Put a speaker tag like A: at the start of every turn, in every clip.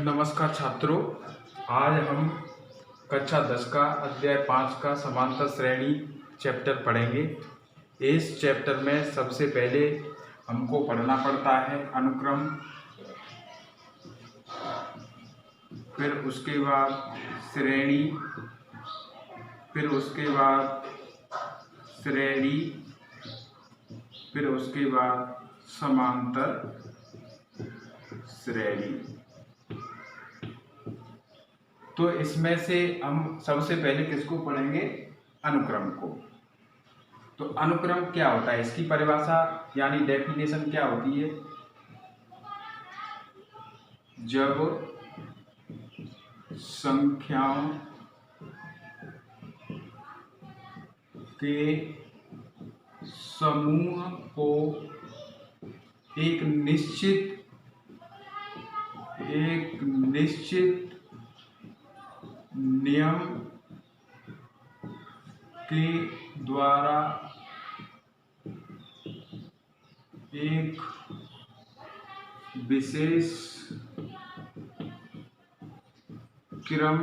A: नमस्कार छात्रों, आज हम कक्षा 10 का अध्याय 5 का समांतर श्रेणी चैप्टर पढ़ेंगे। इस चैप्टर में सबसे पहले हमको पढ़ना पड़ता है अनुक्रम, फिर उसके बाद श्रेणी, फिर उसके बाद श्रेणी, फिर उसके बाद समांतर श्रेणी। तो इसमें से हम सबसे पहले किसको पढ़ेंगे? अनुक्रम को। तो अनुक्रम क्या होता है, इसकी परिभाषा यानी डेफिनेशन क्या होती है? जब संख्याओं के समूह को एक निश्चित नियम के द्वारा एक विशेष क्रम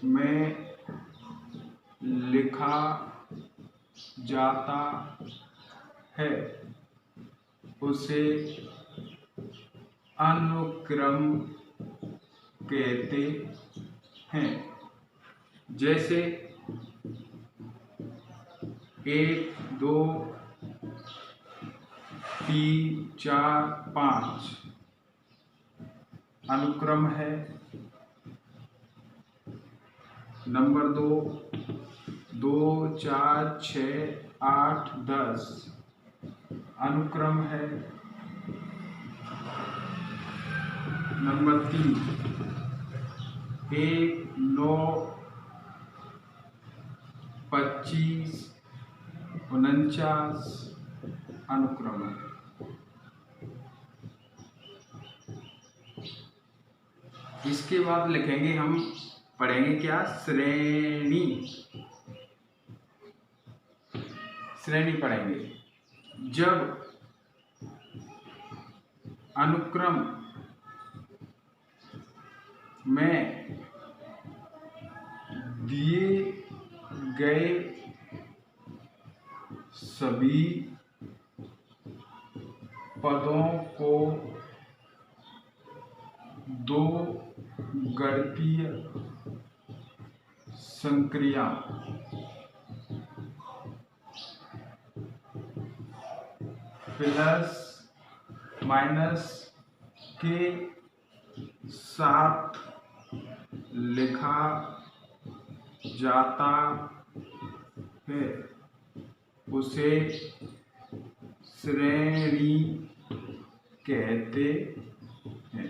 A: में लिखा जाता है, उसे अनुक्रम कहते हैं। जैसे 1, 2, 3, 4, 5 अनुक्रम है। नंबर 2, 2, 4, 6, 8, 10 अनुक्रम है। नंबर 3, 1, 9, 25, 49 अनुक्रम है। इसके बाद लिखेंगे, हम पढ़ेंगे क्या? श्रेणी। श्रेणी पढ़ेंगे। जब अनुक्रम में दिए गए सभी पदों को दो गणितीय संक्रिया प्लस माइनस के साथ लिखा जाता है, उसे श्रेणी कहते हैं।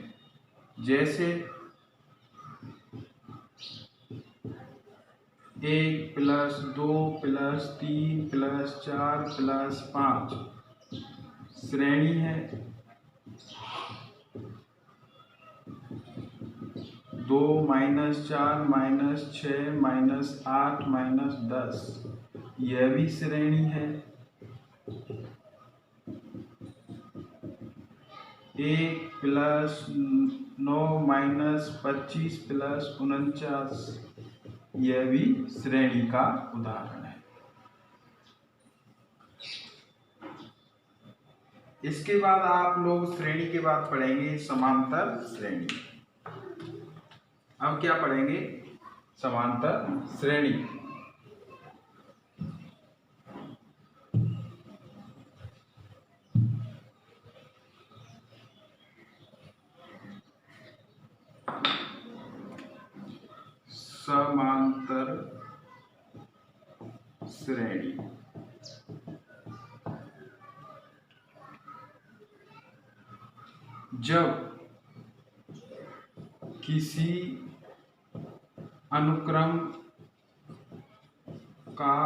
A: जैसे 1 + 2 + 3 + 4 + 5 श्रेणी है। 2 - 4 - 6 - 8 - 10 यह भी श्रेणी है। 1 + 9 - 25 + 49 यह भी श्रेणी का उदाहरण है। इसके बाद आप लोग श्रेणी के बाद पढ़ेंगे समांतर श्रेणी। अब क्या पढ़ेंगे? समांतर श्रेणी। समांतर श्रेणी जब किसी अनुक्रम का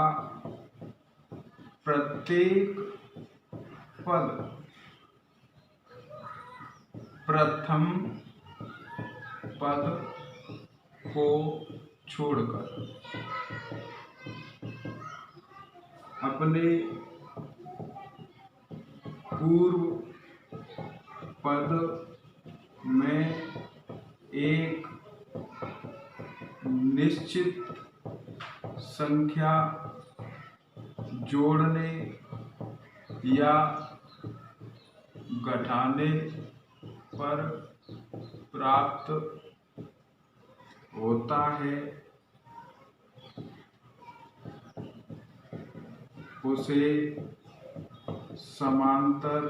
A: प्रत्येक पद प्रथम पद को छोड़कर अपने पूर्व पद में एक निश्चित संख्या जोड़ने या घटाने पर प्राप्त होता है उसे समांतर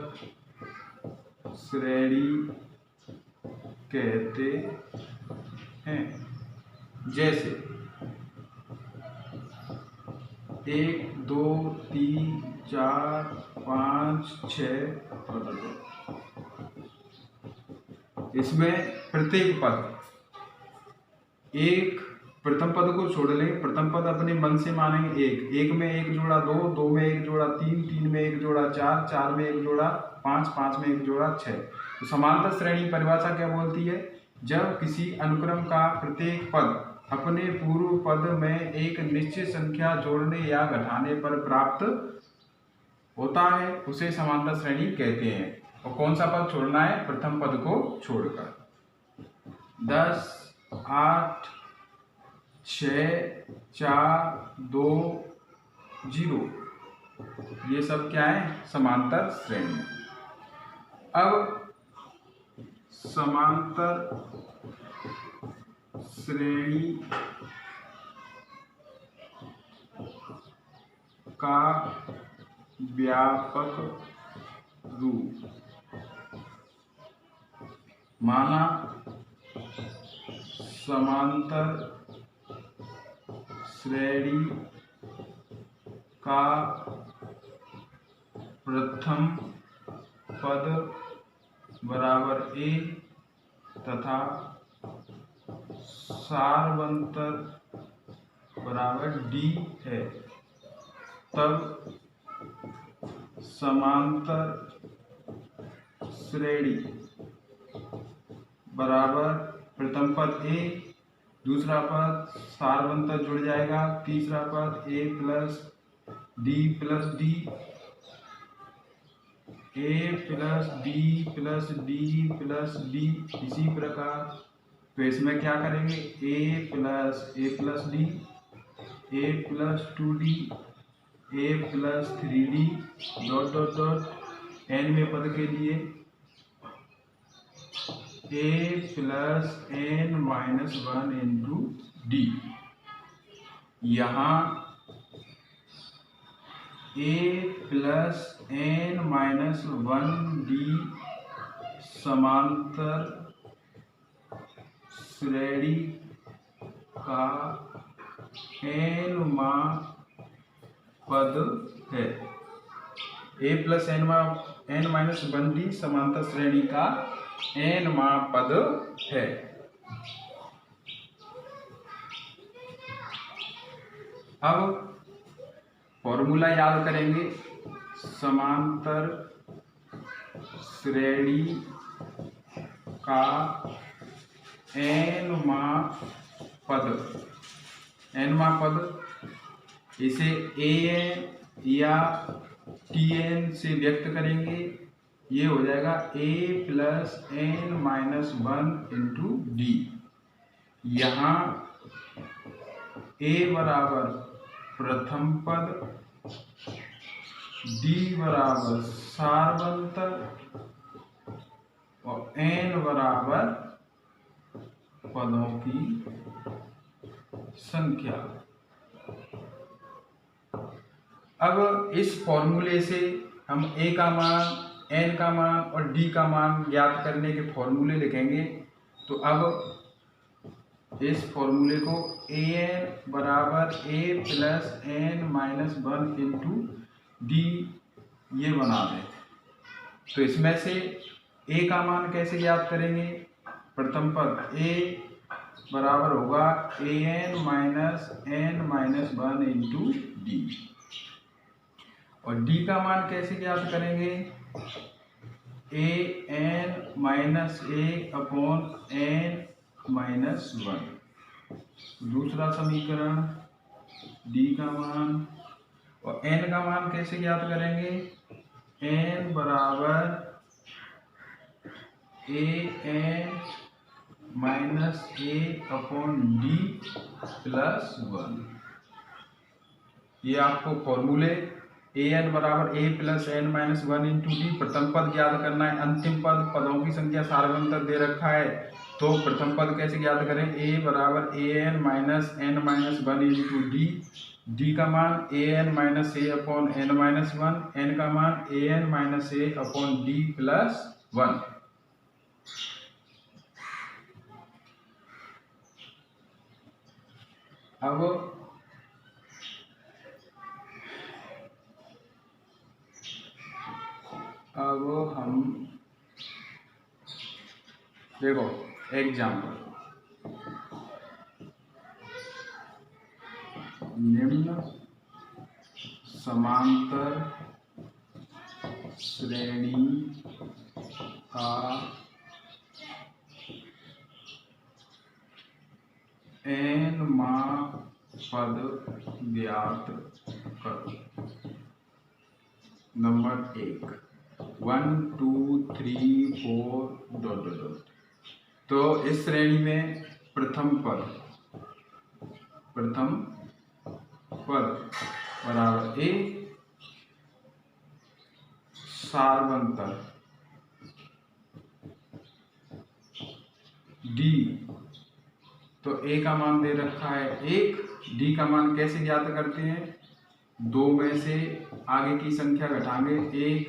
A: श्रेणी कहते हैं। जैसे 1 2 3 4 5 6 इसमें प्रत्येक पद एक प्रथम पद को छोड़ लें। प्रथम पद अपने मन से मानेंगे एक में एक जोड़ा 2, 2 में एक जोड़ा 3, 3 में एक जोड़ा 4, 4 में एक जोड़ा 5, 5 में एक जोड़ा 6। तो समांतर श्रेणी परिभाषा क्या बोलती है? जब किसी अनुक्रम का प्रत्येक पद अपने पूर्व पद में एक निश्चित संख्या जोड़ने या घटाने पर प्राप्त होता है उसे समांतर श्रेणी कहते हैं। और कौन सा पद छोड़ना है? प्रथम पद को छोड़कर। 10 8 6 4 2 0 ये सब क्या है? समांतर श्रेणी। अब समांतर श्रेणी का व्यापक रूप माना समांतर श्रेणी का प्रथम पद बराबर a तथा सारवंतर बराबर d है, तब समांतर श्रेणी बराबर प्रथम पद a, दूसरा पद सारवंतर जुड़ जाएगा, तीसरा पद a plus d plus d, a plus d plus d plus d। इसी प्रकार तो इसमें क्या करेंगे? a plus d, a plus 2d, a plus 3d dot dot dot n में पद के लिए a plus n minus 1 into d। यहाँ a plus n minus 1d समांतर श्रेणी का nवा पद है। a plus n minus 1d समांतर श्रेणी का nवा पद है। अब फॉर्मूला याद करेंगे। समांतर श्रेणी का nवा पद इसे an या tn से व्यक्त करेंगे। ये हो जाएगा a plus n minus 1 into d। यहाँ a बराबर प्रथम पद, d बराबर सारवंतर और n बराबर पदों की संख्या। अब इस फॉर्मूले से हम a का मान, n का मान और d का मान ज्ञात करने के फॉर्मूले लिखेंगे। तो अब इस फॉर्मूले को an बराबर a plus n minus 1 into d ये बना दें। तो इसमें से a का मान कैसे ज्ञात करेंगे? प्रथम पद a बराबर होगा an minus n minus 1 into d। और d का मान कैसे ज्ञात करेंगे? a n minus a upon n minus 1। दूसरा समीकरण d का मान और n का मान कैसे ज्ञात करेंगे? n बराबर a n minus a upon d plus 1। ये आपको फॉर्मूले ए एन बराबर a plus N minus 1 into d. प्रथम पद ज्ञात करना है, अंतिम पद पदों की संख्या सार्वंतर दे रखा है, तो प्रथम पद कैसे ज्ञात करें? ए बराबर a n minus 1 into d. D का मान a n minus a upon n minus 1, n का मान a n minus a upon d plus 1। अब हम देखो एग्जाम्पल, निम्न समांतर श्रेणी का n वां पद ज्ञात करो। नंबर 1 1 2 3 4 ... तो इस श्रेणी में प्रथम पद बराबर ए सार्वंतर डी। तो ए का मान दे रखा है 1, डी का मान कैसे ज्ञात करते हैं? 2 में से आगे की संख्या घटाएंगे 1,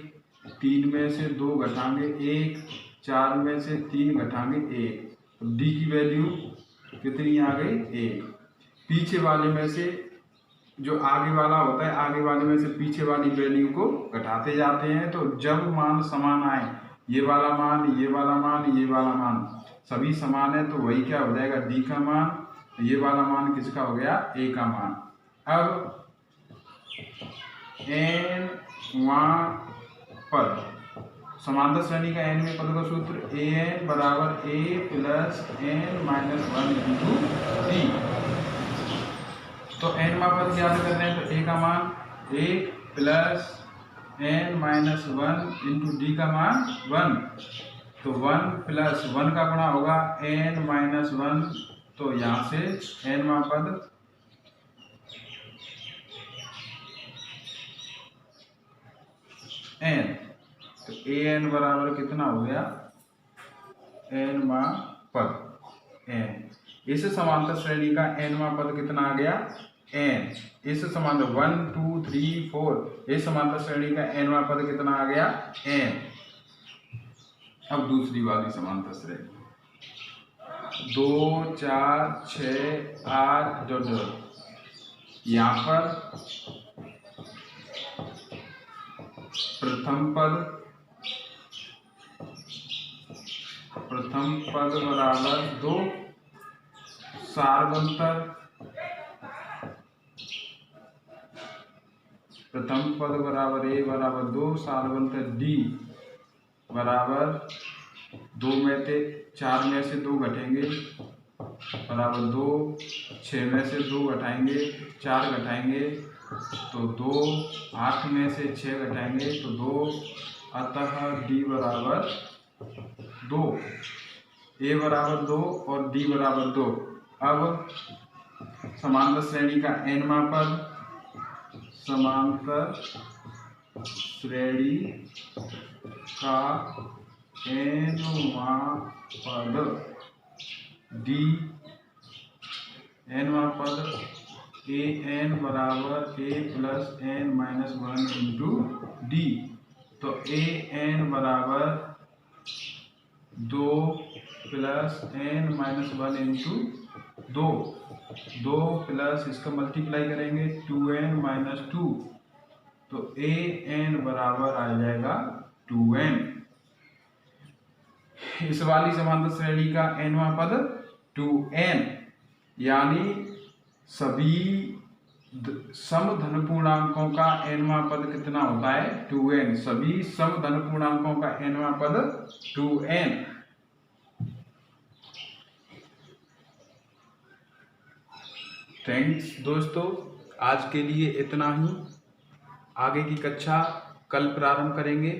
A: 3 में से 2 घटाएंगे 1, 4 में से 3 घटाएंगे 1। तो डी की वैल्यू कितनी आ गई? 1। पीछे वाले में से जो आगे वाला होता है, आगे वाले में से पीछे वाली वैल्यू को घटाते जाते हैं। तो जब मान समान आए, ये वाला मान, ये वाला मान, ये वाला मान सभी समान है, तो वही क्या हो जाएगा? डी का मान। ये वाला मान किसका हो गया? ए का मान। अब n वां पद, समांतर श्रेणी का nवें पद का सूत्र ए एन बराबर a plus N minus 1 into d. तो n वां पद ज्ञात करना है, तो ए का मान 1 plus N minus 1 into D का मान 1। तो 1 प्लस 1 का गुणा होगा n माइनस 1, तो यहाँ से n वां पद n, तो ए एन बराबर कितना हो गया? n वां पद n। इस समांतर श्रेणी का n वां पद कितना आ गया? n। इस समांतर 1 2 3 4 इस समांतर श्रेणी का n वां पद कितना आ गया? n। अब दूसरी वाली समांतर श्रेणी 2 4 6 8 ... यहाँ पर प्रथम पद बराबर 2 सार्वंतर, प्रथम पद बराबर ए बराबर 2 सार्वंतर डी बराबर 2 में से 4 में से 2 घटेंगे बराबर 2, 6 में से 2 घटाएंगे 4 घटाएंगे तो 2, 8 में से 6 घटाएंगे तो 2, अतः डी बराबर 2, ए बराबर 2 और डी बराबर 2। अब समांतर श्रेणी का n वां पद, समांतर श्रेणी का n वां पद डी, n वां पद ए एन बराबर a plus N minus 1 into d. तो ए एन बराबर 2 plus N minus 1 into 2 plus इसका मल्टीप्लाई करेंगे 2n माइनस 2, तो ए एन बराबर आ जाएगा 2n। इस वाली समांतर श्रेणी का n वां पद 2n, यानी सभी समधन पूर्णांकों का n वां पद कितना होता है? 2n। सभी समधन पूर्णांकों का n वां पद 2n। थैंक्स दोस्तों, आज के लिए इतना ही। आगे की कक्षा कल प्रारंभ करेंगे।